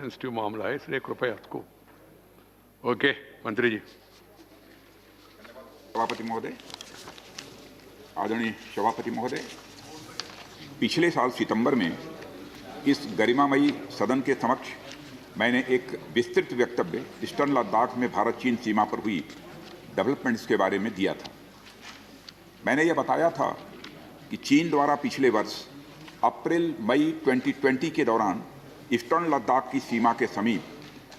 Sensitive मामला है, इसलिए कृपया इसको। ओके, मंत्री जी। सभापति महोदय, आदरणीय सभापति महोदय, पिछले साल सितंबर में इस गरिमामयी सदन के समक्ष मैंने एक विस्तृत वक्तव्य ईस्टर्न लद्दाख में भारत चीन सीमा पर हुई डेवलपमेंट्स के बारे में दिया था। मैंने यह बताया था कि चीन द्वारा पिछले वर्ष अप्रैल मई 2020 के दौरान ईस्टर्न लद्दाख की सीमा के समीप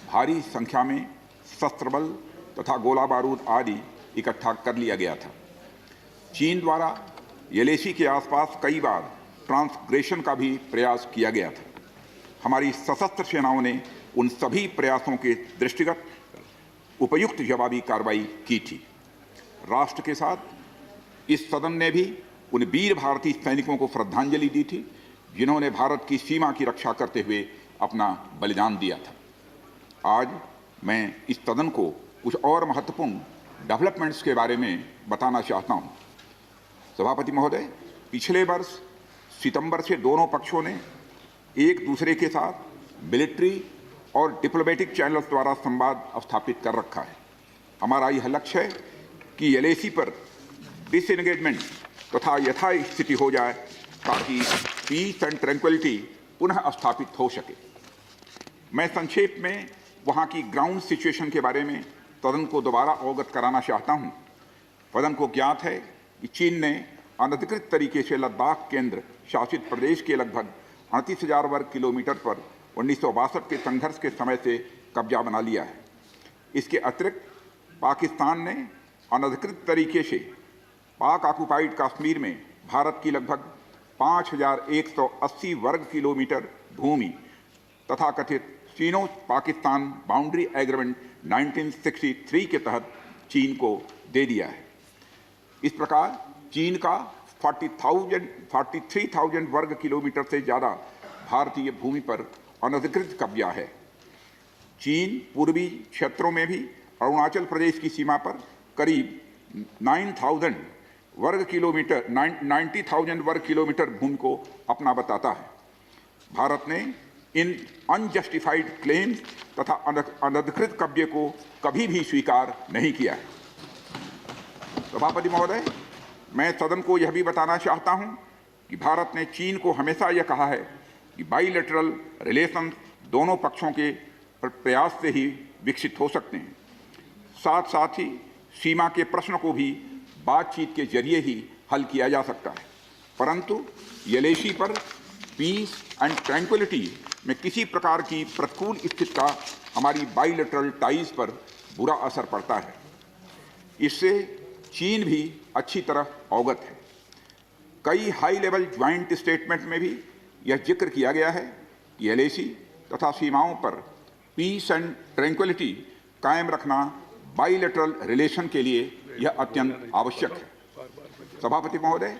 भारी संख्या में शस्त्र बल तथा गोला बारूद आदि इकट्ठा कर लिया गया था। चीन द्वारा येलेसी के आसपास कई बार ट्रांसग्रेशन का भी प्रयास किया गया था। हमारी सशस्त्र सेनाओं ने उन सभी प्रयासों के दृष्टिगत उपयुक्त जवाबी कार्रवाई की थी। राष्ट्र के साथ इस सदन ने भी उन वीर भारतीय सैनिकों को श्रद्धांजलि दी थी जिन्होंने भारत की सीमा की रक्षा करते हुए अपना बलिदान दिया था। आज मैं इस सदन को कुछ और महत्वपूर्ण डेवलपमेंट्स के बारे में बताना चाहता हूं। सभापति महोदय, पिछले वर्ष सितंबर से दोनों पक्षों ने एक दूसरे के साथ मिलिट्री और डिप्लोमेटिक चैनल्स द्वारा संवाद स्थापित कर रखा है। हमारा यह लक्ष्य है कि एलएसी पर डिसएंगेजमेंट तथा यथास्थिति हो जाए ताकि पीस एंड ट्रैंक्विलिटी पुनः स्थापित हो सके। मैं संक्षेप में वहां की ग्राउंड सिचुएशन के बारे में सदन को दोबारा अवगत कराना चाहता हूं। सदन को ज्ञात है कि चीन ने अनधिकृत तरीके से लद्दाख केंद्र शासित प्रदेश के लगभग 38,000 वर्ग किलोमीटर पर 1962 के संघर्ष के समय से कब्जा बना लिया है। इसके अतिरिक्त पाकिस्तान ने अनधिकृत तरीके से पाक ऑक्युपाइड कश्मीर में भारत की लगभग 5,180 वर्ग किलोमीटर भूमि तथा कथित चीनो पाकिस्तान बाउंड्री एग्रीमेंट 1963 के तहत चीन को दे दिया है। इस प्रकार चीन का 43,000 वर्ग किलोमीटर से ज़्यादा भारतीय भूमि पर अनधिकृत कब्जा है। चीन पूर्वी क्षेत्रों में भी अरुणाचल प्रदेश की सीमा पर करीब 90,000 वर्ग किलोमीटर भूमि को अपना बताता है। भारत ने इन अनजस्टिफाइड क्लेम्स तथा अनधिकृत कब्जे को कभी भी स्वीकार नहीं किया है। सभापति महोदय, मैं सदन को यह भी बताना चाहता हूं कि भारत ने चीन को हमेशा यह कहा है कि बाइलेटरल रिलेशन दोनों पक्षों के प्रयास से ही विकसित हो सकते हैं। साथ साथ ही सीमा के प्रश्न को भी बातचीत के जरिए ही हल किया जा सकता है, परंतु येलेसी पर पीस एंड ट्रैंक्विलिटी में किसी प्रकार की प्रतिकूल स्थिति का हमारी बाइलेटरल टाइज पर बुरा असर पड़ता है। इससे चीन भी अच्छी तरह अवगत है। कई हाई लेवल ज्वाइंट स्टेटमेंट में भी यह जिक्र किया गया है कि एलएसी तथा सीमाओं पर पीस एंड ट्रैंक्विलिटी कायम रखना बाइलेटरल रिलेशन के लिए यह अत्यंत आवश्यक है। सभापति महोदय,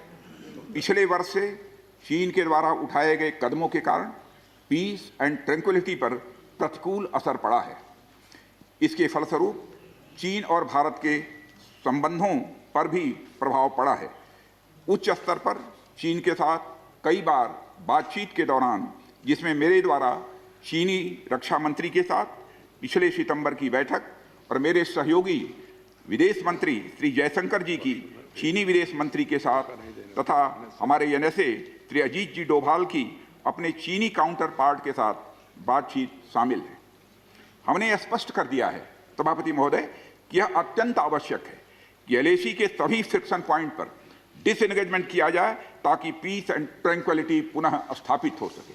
पिछले वर्ष से चीन के द्वारा उठाए गए कदमों के कारण पीस एंड ट्रैंक्विलिटी पर प्रतिकूल असर पड़ा है। इसके फलस्वरूप चीन और भारत के संबंधों पर भी प्रभाव पड़ा है। उच्च स्तर पर चीन के साथ कई बार बातचीत के दौरान, जिसमें मेरे द्वारा चीनी रक्षा मंत्री के साथ पिछले सितंबर की बैठक और मेरे सहयोगी विदेश मंत्री श्री जयशंकर जी की चीनी विदेश मंत्री के साथ तथा हमारे एनएसए श्री अजीत जी डोभाल की अपने चीनी काउंटर पार्ट के साथ बातचीत शामिल है। हमने यह स्पष्ट कर दिया है सभापति महोदय कि यह अत्यंत आवश्यक है कि एलएसी के सभी फ्रिक्शन पॉइंट पर डिसएंगेजमेंट किया जाए ताकि पीस एंड ट्रैंक्विलिटी पुनः स्थापित हो सके।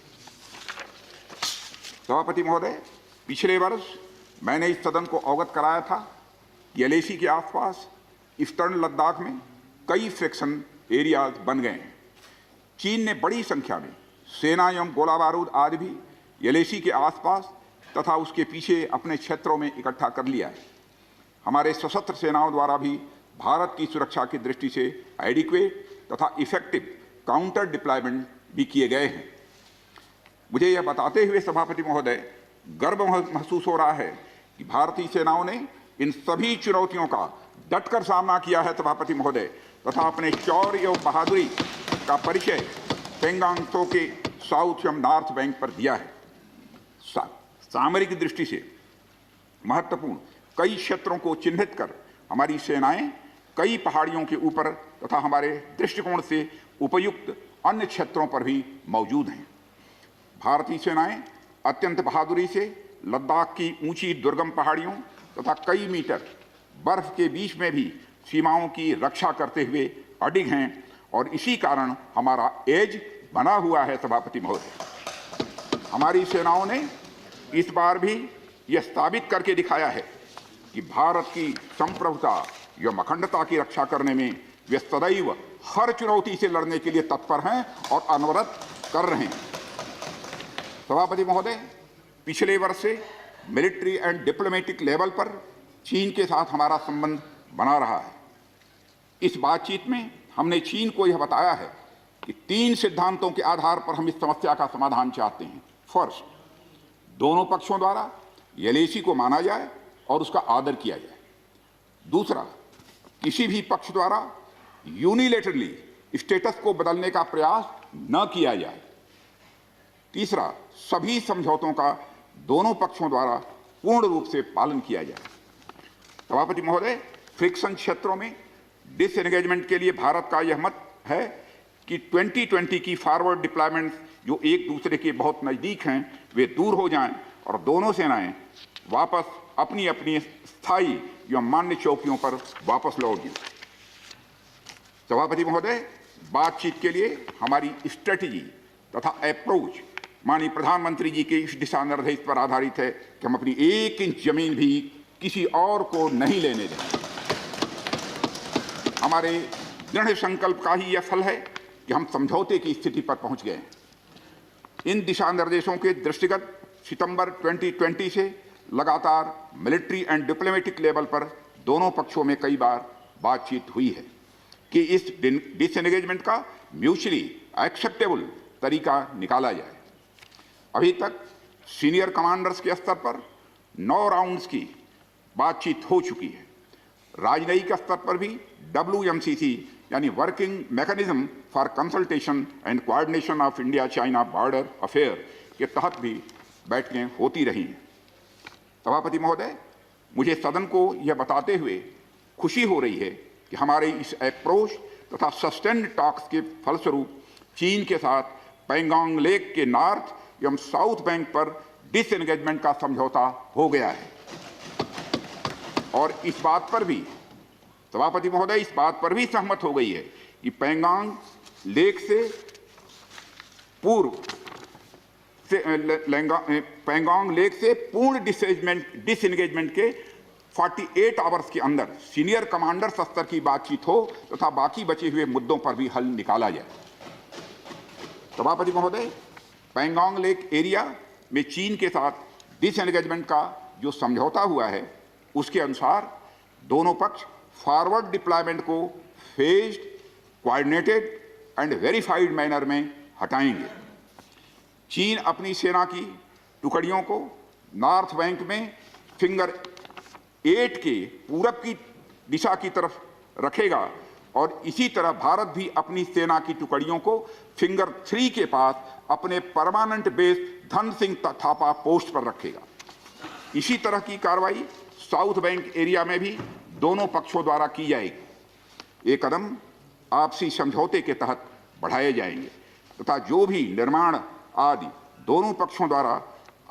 सभापति महोदय, पिछले वर्ष मैंने इस सदन को अवगत कराया था कि एलएसी के आसपास ईस्टर्न लद्दाख में कई फ्रिक्शन एरियाज बन गए हैं। चीन ने बड़ी संख्या में सेना एवं गोला बारूद आदि भी एलएसी के आसपास तथा उसके पीछे अपने क्षेत्रों में इकट्ठा कर लिया है। हमारे सशस्त्र सेनाओं द्वारा भी भारत की सुरक्षा की दृष्टि से एडिक्वेट तथा इफेक्टिव काउंटर डिप्लॉयमेंट भी किए गए हैं। मुझे यह बताते हुए सभापति महोदय गर्व महसूस हो रहा है कि भारतीय सेनाओं ने इन सभी चुनौतियों का डटकर सामना किया है सभापति महोदय, तथा अपने शौर्य एवं बहादुरी का परिचय पेंगांग त्सो के साउथ एवं नॉर्थ बैंक पर दिया है। सामरिक दृष्टि से महत्वपूर्ण कई क्षेत्रों को चिन्हित कर हमारी सेनाएं कई पहाड़ियों के ऊपर तथा हमारे दृष्टिकोण से उपयुक्त अन्य क्षेत्रों पर भी मौजूद हैं। भारतीय सेनाएं अत्यंत बहादुरी से लद्दाख की ऊंची दुर्गम पहाड़ियों तथा कई मीटर बर्फ के बीच में भी सीमाओं की रक्षा करते हुए अडिग हैं और इसी कारण हमारा एज बना हुआ है। सभापति महोदय, हमारी सेनाओं ने इस बार भी यह साबित करके दिखाया है कि भारत की संप्रभुता एवं अखंडता की रक्षा करने में वे सदैव हर चुनौती से लड़ने के लिए तत्पर हैं और अनवरत कर रहे हैं। सभापति महोदय, पिछले वर्ष से मिलिट्री एंड डिप्लोमेटिक लेवल पर चीन के साथ हमारा संबंध बना रहा है। इस बातचीत में हमने चीन को यह बताया है कि 3 सिद्धांतों के आधार पर हम इस समस्या का समाधान चाहते हैं। फर्स्ट, दोनों पक्षों द्वारा एलएसी को माना जाए और उसका आदर किया जाए। दूसरा, किसी भी पक्ष द्वारा यूनिलेटरली स्टेटस को बदलने का प्रयास न किया जाए। तीसरा, सभी समझौतों का दोनों पक्षों द्वारा पूर्ण रूप से पालन किया जाए। सभापति महोदय, फ्रिक्शन क्षेत्रों में डिसएंगेजमेंट के लिए भारत का यह मत है कि 2020 की फॉरवर्ड डिप्लॉयमेंट जो एक दूसरे के बहुत नज़दीक हैं वे दूर हो जाएं और दोनों सेनाएं वापस अपनी अपनी स्थायी या मान्य चौकियों पर वापस लौट जाएं। सभापति महोदय, बातचीत के लिए हमारी स्ट्रेटजी तथा अप्रोच माननीय प्रधानमंत्री जी के इस दिशा निर्देश पर आधारित है कि हम अपनी 1 इंच जमीन भी किसी और को नहीं लेने दें। हमारे दृढ़ संकल्प का ही यह फल है कि हम समझौते की स्थिति पर पहुंच गए हैं। इन दिशा निर्देशों के दृष्टिगत सितंबर 2020 से लगातार मिलिट्री एंड डिप्लोमेटिक लेवल पर दोनों पक्षों में कई बार बातचीत हुई है कि इस डिसएंगेजमेंट का म्यूचुअली एक्सेप्टेबल तरीका निकाला जाए। अभी तक सीनियर कमांडर्स के स्तर पर 9 राउंड्स की बातचीत हो चुकी है। राजनयिक स्तर पर भी WMCC यानी working mechanism for consultation and coordination of India China border affair के तहत भी बैठकें होती रही हैं। सभापति महोदय, मुझे सदन को यह बताते हुए खुशी हो रही है कि हमारे इस अप्रोच तथा सस्टेन्ड टॉक्स के फलस्वरूप चीन के साथ पैंगोंग लेक के नॉर्थ एवं साउथ बैंक पर डिसएंगेजमेंट का समझौता हो गया है। और इस बात पर भी सभापति महोदय इस बात पर भी सहमत हो गई है कि पैंगोंग लेक से पूर्व से पैंगोंग लेक से पूर्ण डिसएंगेजमेंट के 48 आवर्स के अंदर सीनियर कमांडर स्तर की बातचीत हो तथा बाकी बचे हुए मुद्दों पर भी हल निकाला जाए। सभापति महोदय, पैंगोंग लेक एरिया में चीन के साथ डिसएंगेजमेंट का जो समझौता हुआ है उसके अनुसार दोनों पक्ष फॉरवर्ड डिप्लॉयमेंट को phased, coordinated and verified manner में हटाएंगे। चीन अपनी सेना की टुकड़ियों को नॉर्थ बैंक में फिंगर 8 के पूरब की दिशा की तरफ रखेगा और इसी तरह भारत भी अपनी सेना की टुकड़ियों को फिंगर 3 के पास अपने permanent base Dhan Singh Thapa post पर रखेगा। इसी तरह की कार्रवाई साउथ बैंक एरिया में भी दोनों पक्षों द्वारा की जाएगी। ये कदम आपसी समझौते के तहत बढ़ाए जाएंगे तथा जो भी निर्माण आदि दोनों पक्षों द्वारा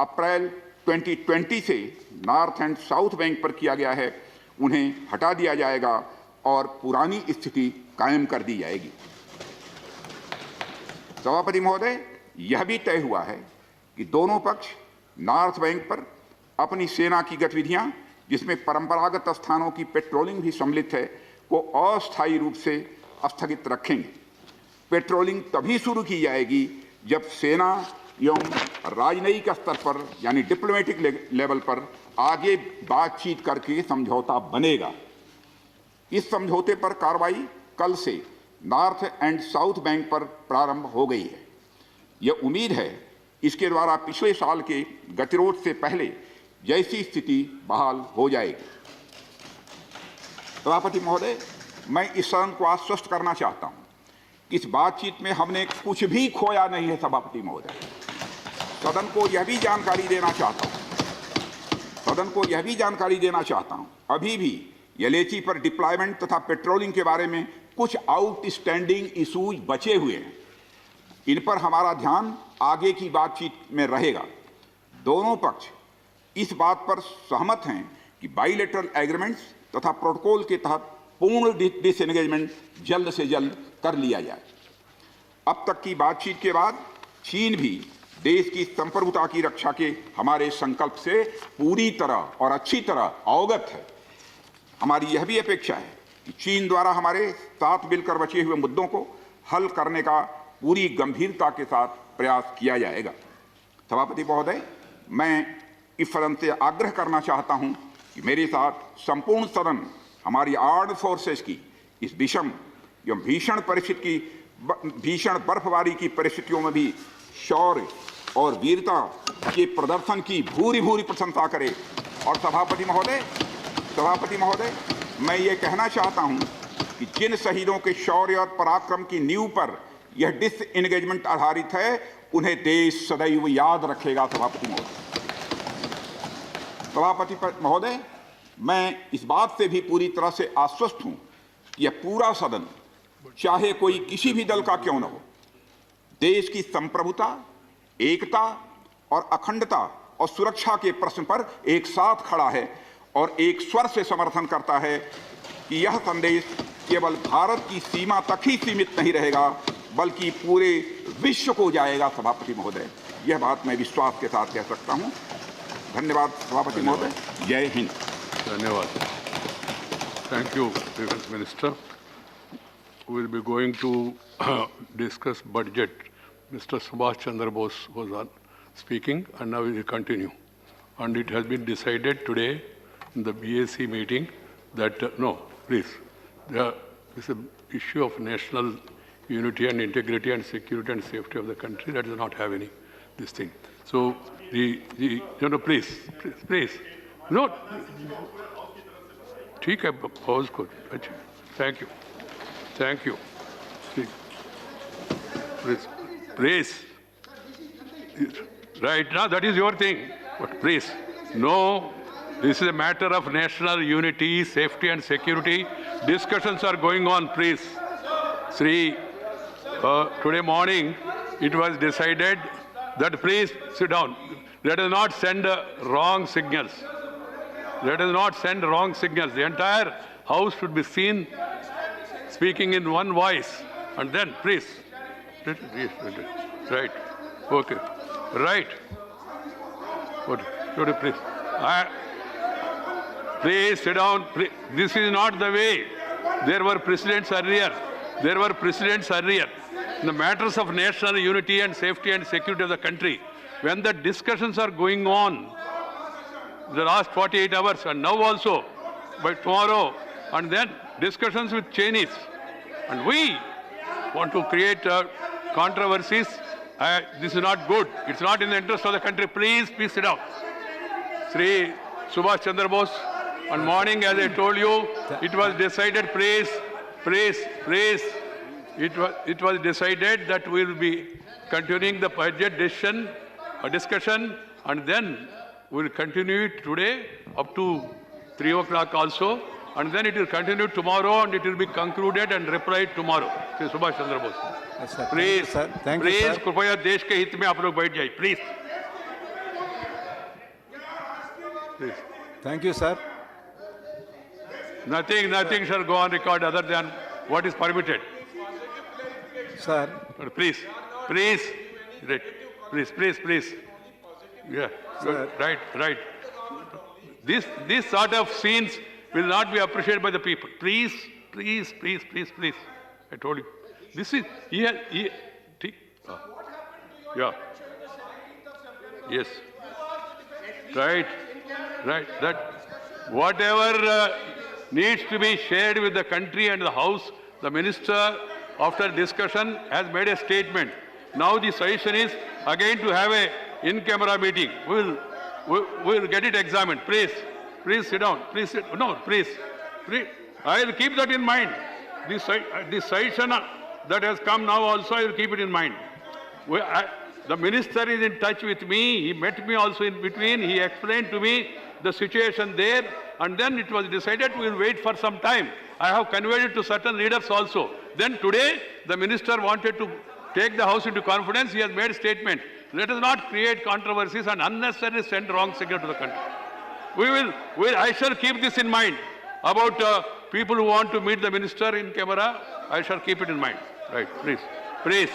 अप्रैल 2020 से नॉर्थ एंड साउथ बैंक पर किया गया है उन्हें हटा दिया जाएगा और पुरानी स्थिति कायम कर दी जाएगी। सभापति महोदय, यह भी तय हुआ है कि दोनों पक्ष नॉर्थ बैंक पर अपनी सेना की गतिविधियां जिसमें परंपरागत स्थानों की पेट्रोलिंग भी सम्मिलित है को अस्थायी रूप से स्थगित रखेंगे। पेट्रोलिंग तभी शुरू की जाएगी जब सेना एवं राजनयिक स्तर पर यानी डिप्लोमेटिक लेवल पर आगे बातचीत करके समझौता बनेगा। इस समझौते पर कार्रवाई कल से नॉर्थ एंड साउथ बैंक पर प्रारंभ हो गई है। यह उम्मीद है इसके द्वारा पिछले साल के गतिरोध से पहले जैसी स्थिति बहाल हो जाएगी। सभापति महोदय, मैं इस सदन को आश्वस्त करना चाहता हूं कि इस बातचीत में हमने कुछ भी खोया नहीं है। सभापति महोदय, सदन को यह भी जानकारी देना चाहता हूं सदन को यह भी जानकारी देना चाहता हूं, अभी भी यलेची पर डिप्लॉयमेंट तथा पेट्रोलिंग के बारे में कुछ आउटस्टैंडिंग इशूज बचे हुए हैं। इन पर हमारा ध्यान आगे की बातचीत में रहेगा। दोनों पक्ष इस बात पर सहमत हैं कि बाइलेटरल एग्रीमेंट्स तथा प्रोटोकॉल के तहत पूर्ण डिसएंगेजमेंट जल्द से जल्द कर लिया जाए। अब तक की बातचीत के बाद चीन भी देश की संप्रभुता की रक्षा के हमारे संकल्प से पूरी तरह और अच्छी तरह अवगत है। हमारी यह भी अपेक्षा है कि चीन द्वारा हमारे साथ मिलकर बचे हुए मुद्दों को हल करने का पूरी गंभीरता के साथ प्रयास किया जाएगा। सभापति महोदय, मैं इस सदन से आग्रह करना चाहता हूं कि मेरे साथ संपूर्ण सदन हमारी आर्म्ड फोर्सेस की इस विषम एवं भीषण बर्फबारी की परिस्थितियों में भी शौर्य और वीरता के प्रदर्शन की भूरी भूरी प्रशंसा करे। और सभापति महोदय, मैं ये कहना चाहता हूं कि जिन शहीदों के शौर्य और पराक्रम की नींव पर यह डिसएंगेजमेंट आधारित है, उन्हें देश सदैव याद रखेगा। सभापति महोदय, मैं इस बात से भी पूरी तरह से आश्वस्त हूं कि यह पूरा सदन, चाहे कोई किसी भी दल का क्यों न हो, देश की संप्रभुता, एकता और अखंडता और सुरक्षा के प्रश्न पर एक साथ खड़ा है और एक स्वर से समर्थन करता है कि यह संदेश केवल भारत की सीमा तक ही सीमित नहीं रहेगा, बल्कि पूरे विश्व को जाएगा। सभापति महोदय, यह बात मैं विश्वास के साथ कह सकता हूं। धन्यवाद सभापति महोदय। जय हिंद। धन्यवाद। Thank you, Defense Minister. We will be going to discuss budget. Mr. Subhash Chandra Bose was on speaking, and now we will continue. And it has been decided today in the BAC meeting that, no, please, this is an issue of national unity and integrity and security and safety of the country that does not have any this thing. So, please. No. ठीक है, pause को। अच्छा, thank you. Please. Right now, that is your thing. But please, no, this is a matter of national unity, safety and security. Discussions are going on, please. Today morning, it was decided that, please sit down. Let us not send wrong signals. The entire house should be seen speaking in one voice. And then, please. Right. Okay. Right. Please. Please sit down. Please. This is not the way. There were precedents earlier. In the matters of national unity and safety and security of the country, when the discussions are going on, the last 48 hours and now also, by tomorrow, and then discussions with Chinese. And we want to create controversies. This is not good. It's not in the interest of the country. Please sit down. Sri Subhash Chandra Bose, on morning, as I told you, it was decided, please. It was decided that we will be continuing the budget discussion, and then we will continue it today up to 3 o'clock also, and then it will continue tomorrow, and it will be concluded and replied tomorrow. Sri Subhash Chandra Bose. Yes, sir. Please, Thank you, sir. कृपया देश के हित में आप लोग बैठ जाइए, please. Thank you, sir. Nothing shall go on record other than what is permitted. Sir. Please. Right. Please. Yeah. Sir. Right. This sort of scenes will not be appreciated by the people. Please. I told you. This is yeah. Yes. Right. That whatever needs to be shared with the country and the House, the Minister, after discussion, has made a statement. Now the suggestion is again to have a in-camera meeting. We'll get it examined. Please sit down. Please. I will keep that in mind. This suggestion that has come now also, I will keep it in mind. The Minister is in touch with me. He met me also in between. He explained to me the situation there, and then it was decided we will wait for some time. I have conveyed it to certain leaders also. Then today, the minister wanted to take the House into confidence. He has made a statement. Let us not create controversies and unnecessarily send wrong signal to the country. I shall keep this in mind about people who want to meet the minister in camera. I shall keep it in mind. Right, please. Please.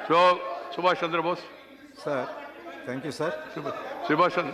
So, Subhash Chandra Bose. Sir, thank you, sir. Subhash Chandra.